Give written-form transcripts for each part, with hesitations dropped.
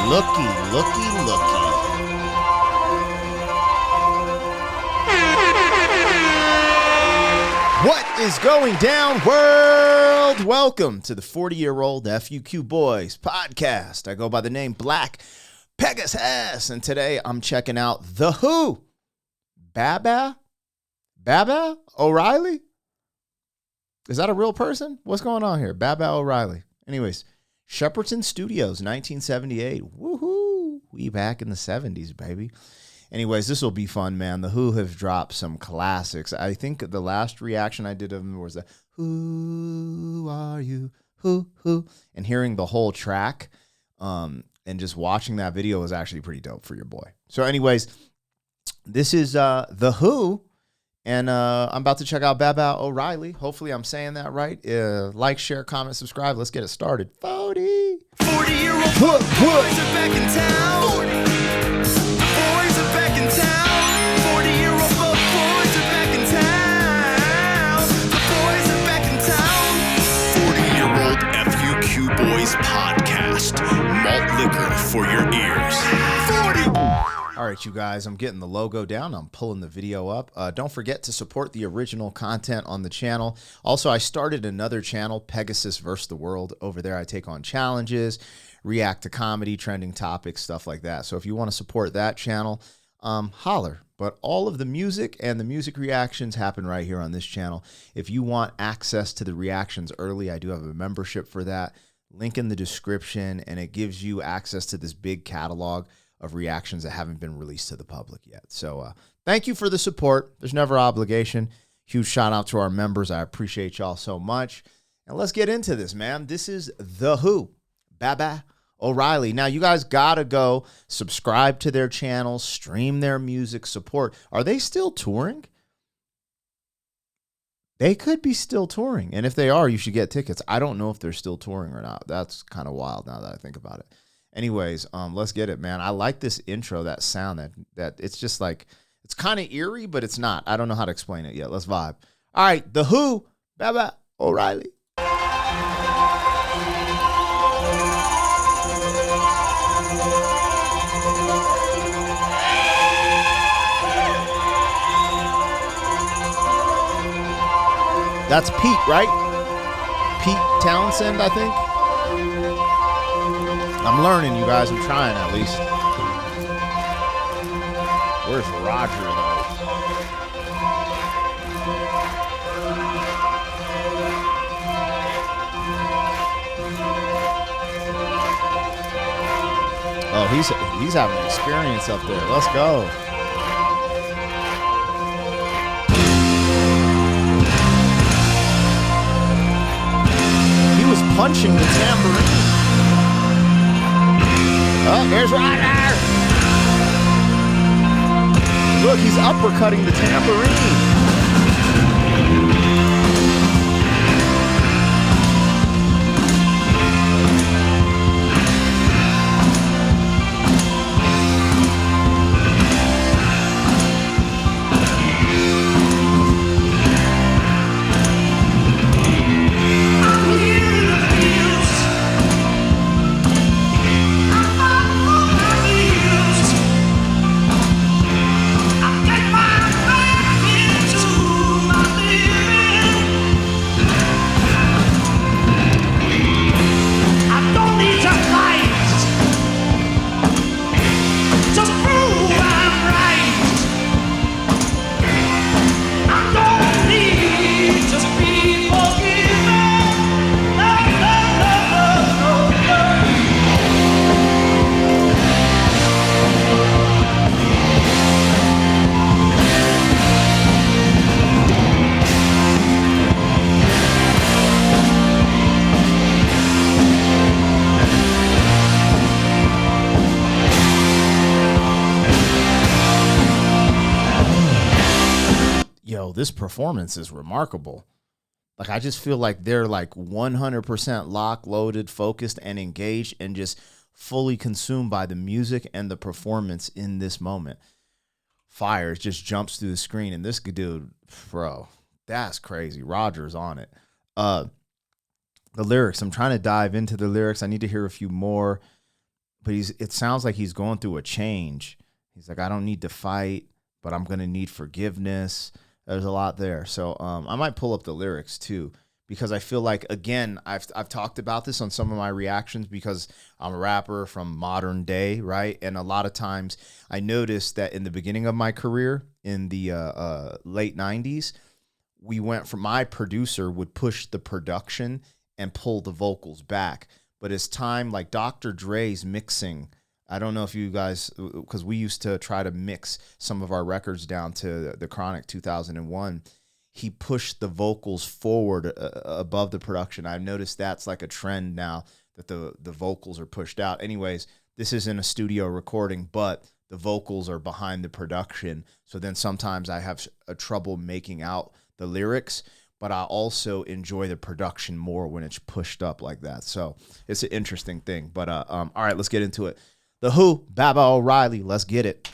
Looky. What is going down, world? Welcome to the 40-year-old FUQ Boys podcast. I go by the name Black Pegasus, and today I'm checking out The Who. Baba O'Reilly? Is that a real person? What's going on here? Baba O'Reilly. Anyways, Shepperton Studios, 1978. Woohoo! We back in the 70s, baby. Anyways, this will be fun, man. The Who have dropped some classics. I think the last reaction I did of them was Who are you? Who? And hearing the whole track and just watching that video was actually pretty dope for your boy. So anyways, this is The Who, and I'm about to check out Baba O'Reilly. Hopefully I'm saying that right. Like, share, comment, subscribe. Let's get it started. 40-year-old boys are back in town. 40. The boys are back in town. 40-year-old boys are back in town. The boys are back in town. 40-year-old FUQ Boys podcast. Malt liquor for your ears. 40. All right, you guys, I'm getting the logo down. I'm pulling the video up. Don't forget to support the original content on the channel. Also, I started another channel, Pegasus vs. the World. Over there, I take on challenges, react to comedy, trending topics, stuff like that. So if you want to support that channel, holler. But all of the music and the music reactions happen right here on this channel. If you want access to the reactions early, I do have a membership for that. Link in the description, and it gives you access to this big catalog of reactions that haven't been released to the public yet. So thank you for the support. There's never obligation. Huge shout out to our members. I appreciate y'all so much. And let's get into this, man. This is The Who, Baba O'Reilly. Now, you guys gotta go subscribe to their channel, stream their music, support. Are they still touring? They could be still touring. And if they are, you should get tickets. I don't know if they're still touring or not. That's kind of wild now that I think about it. Anyways, let's get it, man. I like this intro, that sound, that it's just like, it's kind of eerie, but it's not. I don't know how to explain it yet. Let's vibe. All right, The Who, Baba O'Reilly. That's Pete, right? Pete Townsend, I think. I'm learning, you guys. I'm trying, at least. Where's Roger, though? Oh, he's having an experience up there. Let's go. He was punching the tambourine. Oh, there's Ryder. Look, he's uppercutting the tambourine. This performance is remarkable. Like, I just feel like they're like 100% locked, loaded, focused, and engaged, and just fully consumed by the music and the performance in this moment. Fire just jumps through the screen, and this dude, bro, that's crazy. Roger's on it. The lyrics, I'm trying to dive into the lyrics. I need to hear a few more. but it sounds like he's going through a change. He's like, I don't need to fight, but I'm going to need forgiveness. There's a lot there. So I might pull up the lyrics too, because I feel like, again, I've talked about this on some of my reactions because I'm a rapper from modern day, right? And a lot of times I noticed that in the beginning of my career in the late 90s, we went from, my producer would push the production and pull the vocals back. But as time, like Dr. Dre's mixing, I don't know if you guys, because we used to try to mix some of our records down to the Chronic 2001. He pushed the vocals forward above the production. I've noticed that's like a trend now, that the vocals are pushed out. Anyways, this isn't a studio recording, but the vocals are behind the production. So then sometimes I have a trouble making out the lyrics, but I also enjoy the production more when it's pushed up like that. So it's an interesting thing. But all right, let's get into it. The Who, Baba O'Riley. Let's get it.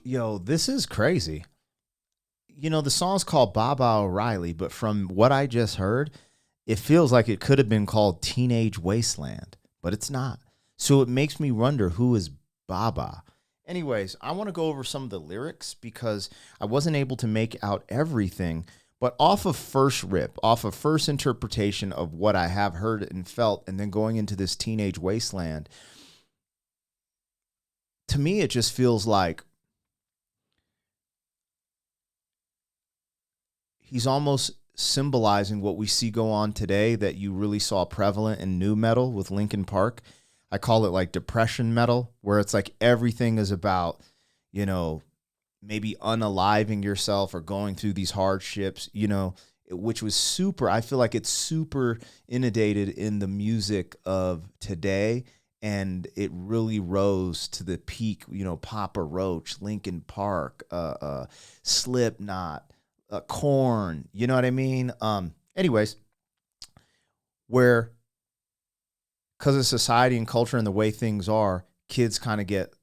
Yo, this is crazy. You know, the song's called Baba O'Riley, but from what I just heard, it feels like it could have been called Teenage Wasteland, but it's not. So it makes me wonder, who is Baba? Anyways, I want to go over some of the lyrics because I wasn't able to make out everything, but off of first rip, off of first interpretation of what I have heard and felt, and then going into this Teenage Wasteland, to me, it just feels like he's almost symbolizing what we see go on today that you really saw prevalent in nu metal with Linkin Park. I call it like depression metal, where it's like everything is about, you know, maybe unaliving yourself or going through these hardships, you know, which was super, I feel like it's super inundated in the music of today. And it really rose to the peak, you know, Papa Roach, Linkin Park, Slipknot, Korn, you know what I mean? Anyways, where, because of society and culture and the way things are, kids kind of get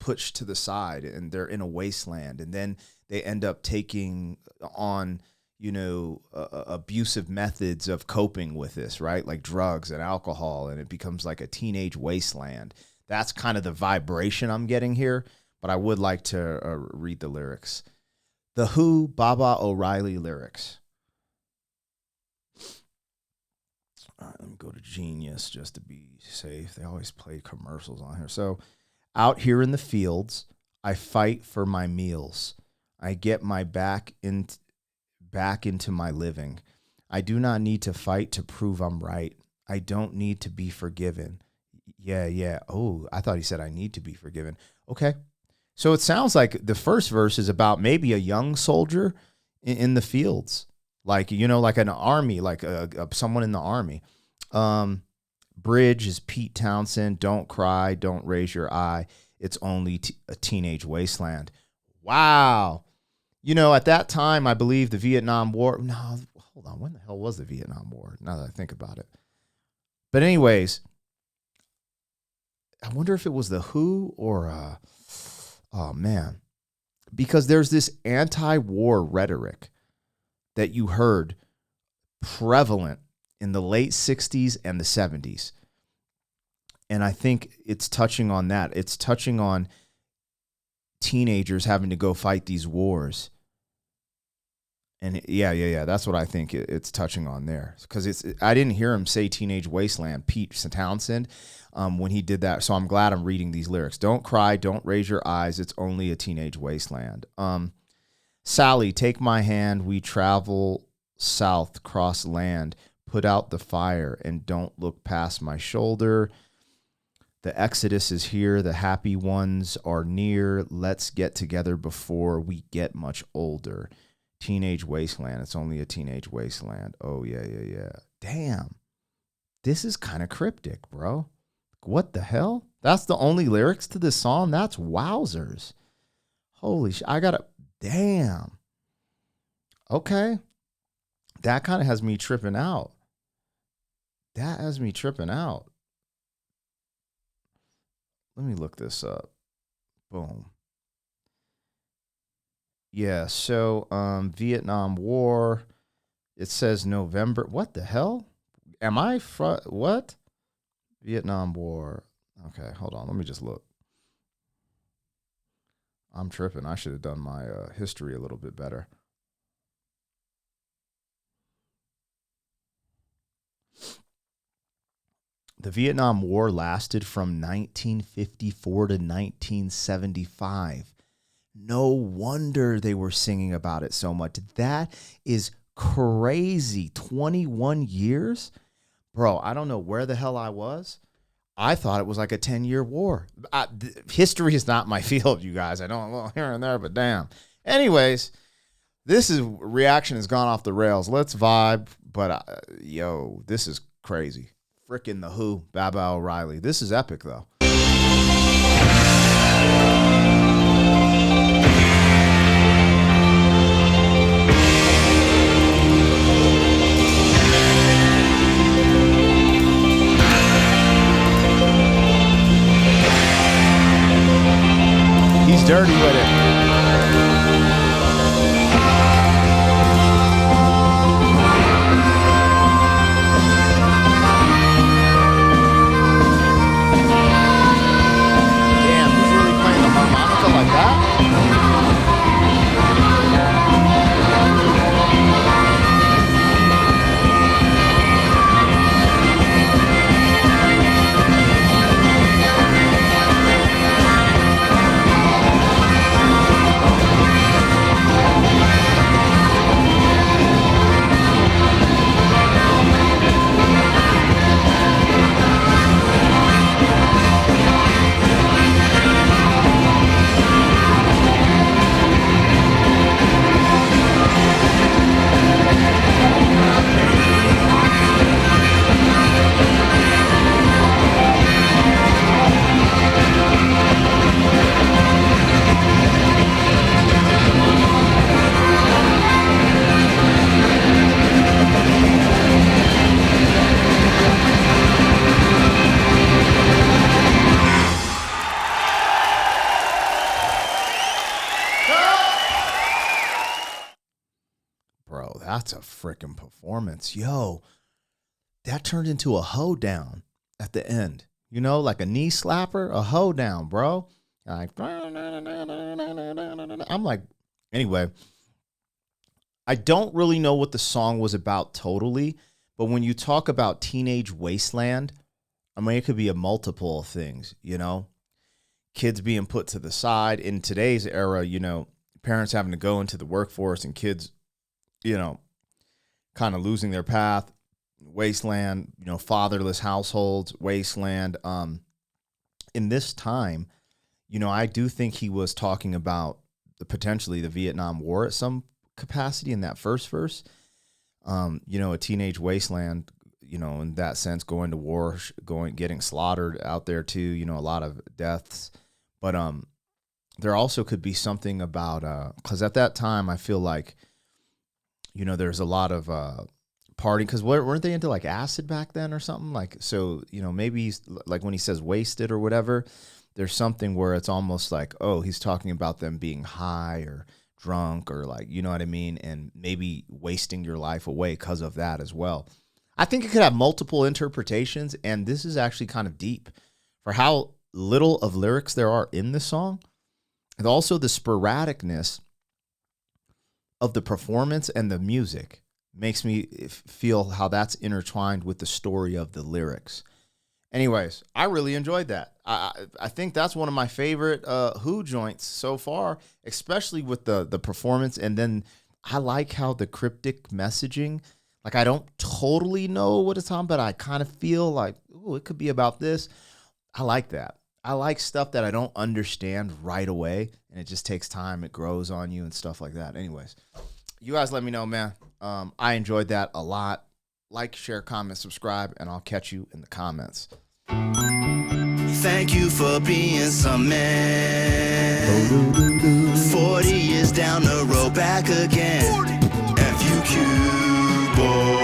pushed to the side and they're in a wasteland. And then they end up taking on, you know, abusive methods of coping with this, right? Like drugs and alcohol, and it becomes like a teenage wasteland. That's kind of the vibration I'm getting here, but I would like to read the lyrics. The Who, Baba O'Riley lyrics. All right, let me go to Genius just to be safe. They always play commercials on here. So, out here in the fields, I fight for my meals. I get my back into my living. I do not need to fight to prove I'm right. I don't need to be forgiven. Yeah. Oh, I thought he said I need to be forgiven. Okay. So it sounds like the first verse is about maybe a young soldier in the fields. like, you know, like an army, like someone in the army. Bridge is Pete Townsend. Don't cry, don't raise your eye. It's only a teenage wasteland. Wow. You know, at that time, I believe the Vietnam War. No, hold on. When the hell was the Vietnam War? Now that I think about it. But anyways, I wonder if it was the Who or, oh man, because there's this anti-war rhetoric that you heard prevalent in the late 60s and the 70s. And I think it's touching on that. It's touching on teenagers having to go fight these wars. And yeah. That's what I think it's touching on there. Because I didn't hear him say Teenage Wasteland, Pete Townsend, when he did that. So I'm glad I'm reading these lyrics. Don't cry, don't raise your eyes. It's only a teenage wasteland. Sally, take my hand. We travel south, cross land. Put out the fire and don't look past my shoulder. The exodus is here. The happy ones are near. Let's get together before we get much older. Teenage wasteland. It's only a teenage wasteland. Oh, yeah. Damn. This is kind of cryptic, bro. What the hell? That's the only lyrics to this song? That's wowzers. Holy shit. Damn. Okay. That kind of has me tripping out. Let me look this up. Boom. Yeah, so Vietnam War, it says November. What the hell? What? Vietnam War. Okay, hold on. Let me just look. I'm tripping. I should have done my history a little bit better. The Vietnam War lasted from 1954 to 1975. No wonder they were singing about it so much. That is crazy. 21 years? Bro, I don't know where the hell I was. I thought it was like a 10-year war. History is not my field, you guys. I know a little here and there, but damn. Anyways, reaction has gone off the rails. Let's vibe. But, this is crazy. Frickin' The Who, Baba O'Reilly. This is epic, though. He's dirty with it. Bro, that's a freaking performance. Yo, that turned into a hoedown at the end. You know, like a knee slapper, a hoedown, bro. Like, I'm like, anyway, I don't really know what the song was about totally, but when you talk about teenage wasteland, I mean, it could be a multiple of things, you know? Kids being put to the side. In today's era, you know, parents having to go into the workforce and kids, you know, kind of losing their path, wasteland, you know, fatherless households, wasteland. In this time, you know, I do think he was talking about potentially the Vietnam War at some capacity in that first verse. a teenage wasteland, in that sense, going to war, getting slaughtered out there too, a lot of deaths. But there also could be something about, because at that time I feel like, there's a lot of partying, because weren't they into like acid back then or something? Like, so, maybe he's, like when he says wasted or whatever, there's something where it's almost like, oh, he's talking about them being high or drunk or like, you know what I mean? And maybe wasting your life away because of that as well. I think it could have multiple interpretations, and this is actually kind of deep for how little of lyrics there are in this song, and also the sporadicness of the performance and the music makes me feel how that's intertwined with the story of the lyrics. Anyways, I really enjoyed that. I think that's one of my favorite Who joints so far, especially with the performance. And then I like how the cryptic messaging, like I don't totally know what it's on, but I kind of feel like, ooh, it could be about this. I like that. I like stuff that I don't understand right away, and it just takes time. It grows on you and stuff like that. Anyways, you guys let me know, man. I enjoyed that a lot. Like, share, comment, subscribe, and I'll catch you in the comments. Thank you for being some man. 40 years down the road, back again. FUQ, boy.